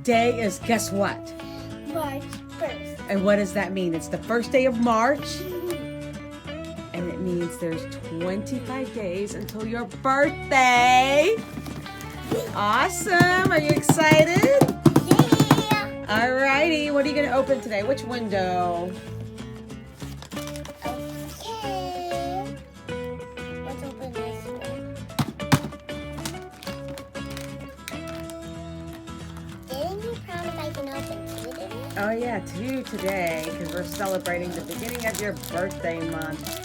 Today is, guess what? March 1st. And what does that mean? It's the first day of March. And it means there's 25 days until your birthday. Awesome. Are you excited? Yeah. Alrighty. What are you going to open today? Which window? Okay. Let's open this one. Didn't you promise I can open two today? Oh yeah, 2 today because we're celebrating the beginning of your birthday month.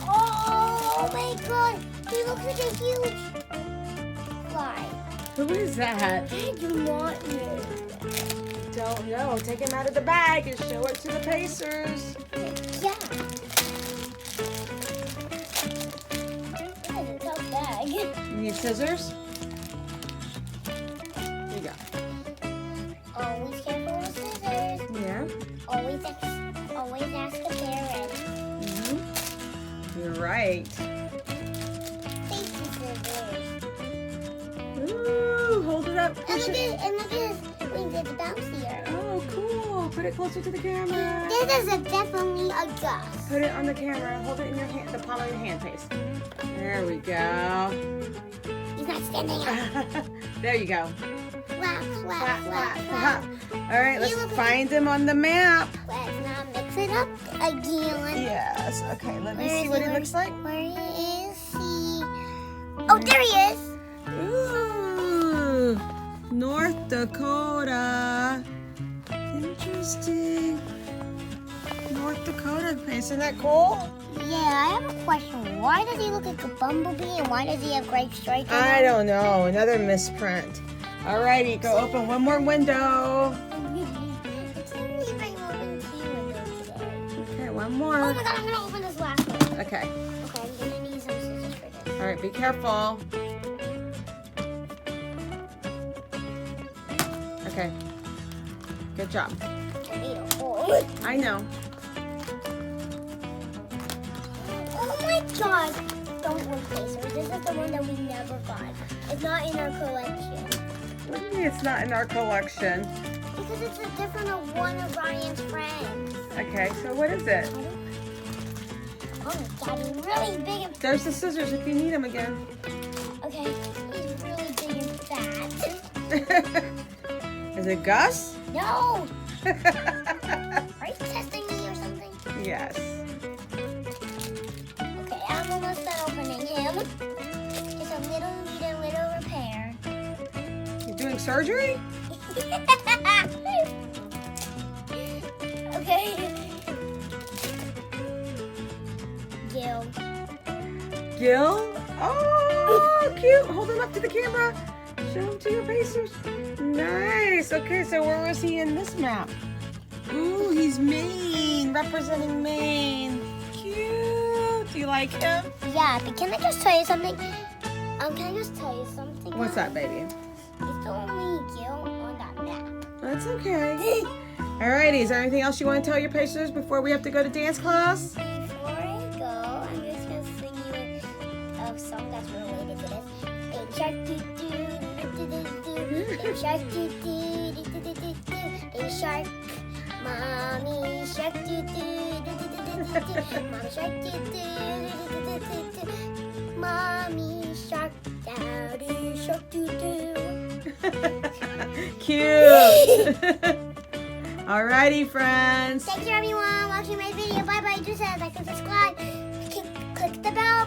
Oh my god! He looks like a huge fly. Who is that? I do not know. Don't know. Take him out of the bag and show it to the Pacers. Yeah. This is a tough bag. You need scissors? Here you go. Always careful with scissors. Yeah. Always ask a parent. You're right. Safety scissors. Ooh, hold it up. And Push look it. at his wings. It's a bounce here. Oh, cool. Put it closer to the camera. This is definitely a gust. Put it on the camera. Hold it in your hand, the palm of your hand, Pace. There we go. He's not standing up. There you go. Flap, flap, Flap, flap, flap, flap. flap. All right, let's find him on the map. Let's not mix it up again. Yes. Okay, let me Where see is what he? he looks like. Where is he? Oh, there he is. Ooh, North Dakota. Interesting. North Dakota. Isn't that cool? Yeah, I have a question. Why does he look like a bumblebee and why does he have gray stripes on I him? don't know. Another misprint. Alrighty, go open one more window. It's only if I open two windows today. Okay, one Oh more. my god, I'm gonna open this last one. Okay. Okay, I'm gonna need some scissors for this. Alright, be careful. Okay. Good job. I need a hole. I know. Oh my god! Don't look, Pacers. This is the one that we never got. It's not in our collection. What do you mean it's not in our collection? Because it's a different one of Ryan's friends. Okay, so what is it? Oh my god, he's really big and There's the scissors if you need them again. okay. He's really big and fat. Is it Gus? No! Are you testing me or something? Yes. Okay, I'm almost done opening him. Just a little repair. You doing surgery? Okay. Gil. Gil? Oh, cute. Hold him up to the camera. Show him to your Pacers. Nice. Okay, so where was he in this map? Ooh, he's Maine, representing Maine. Cute. Do you like him? Yeah, but can I just tell you something? Can I just tell you something? What's that, baby? He's the only Gil on that map. That's okay. Alrighty, is there anything else you want to tell your Pacers before we have to go to dance class? Before I go, I'm just gonna sing you a song that's related to this. Baby shark doo doo doo doo doo. Baby shark doo doo doo doo doo doo. Baby shark, mommy shark doo doo doo doo doo doo. Mommy shark doo doo doo doo doo doo. Mommy shark, daddy shark doo doo. Cute. Alrighty, friends. Thank you everyone watching my video. Bye bye. Just like and subscribe. Click the bell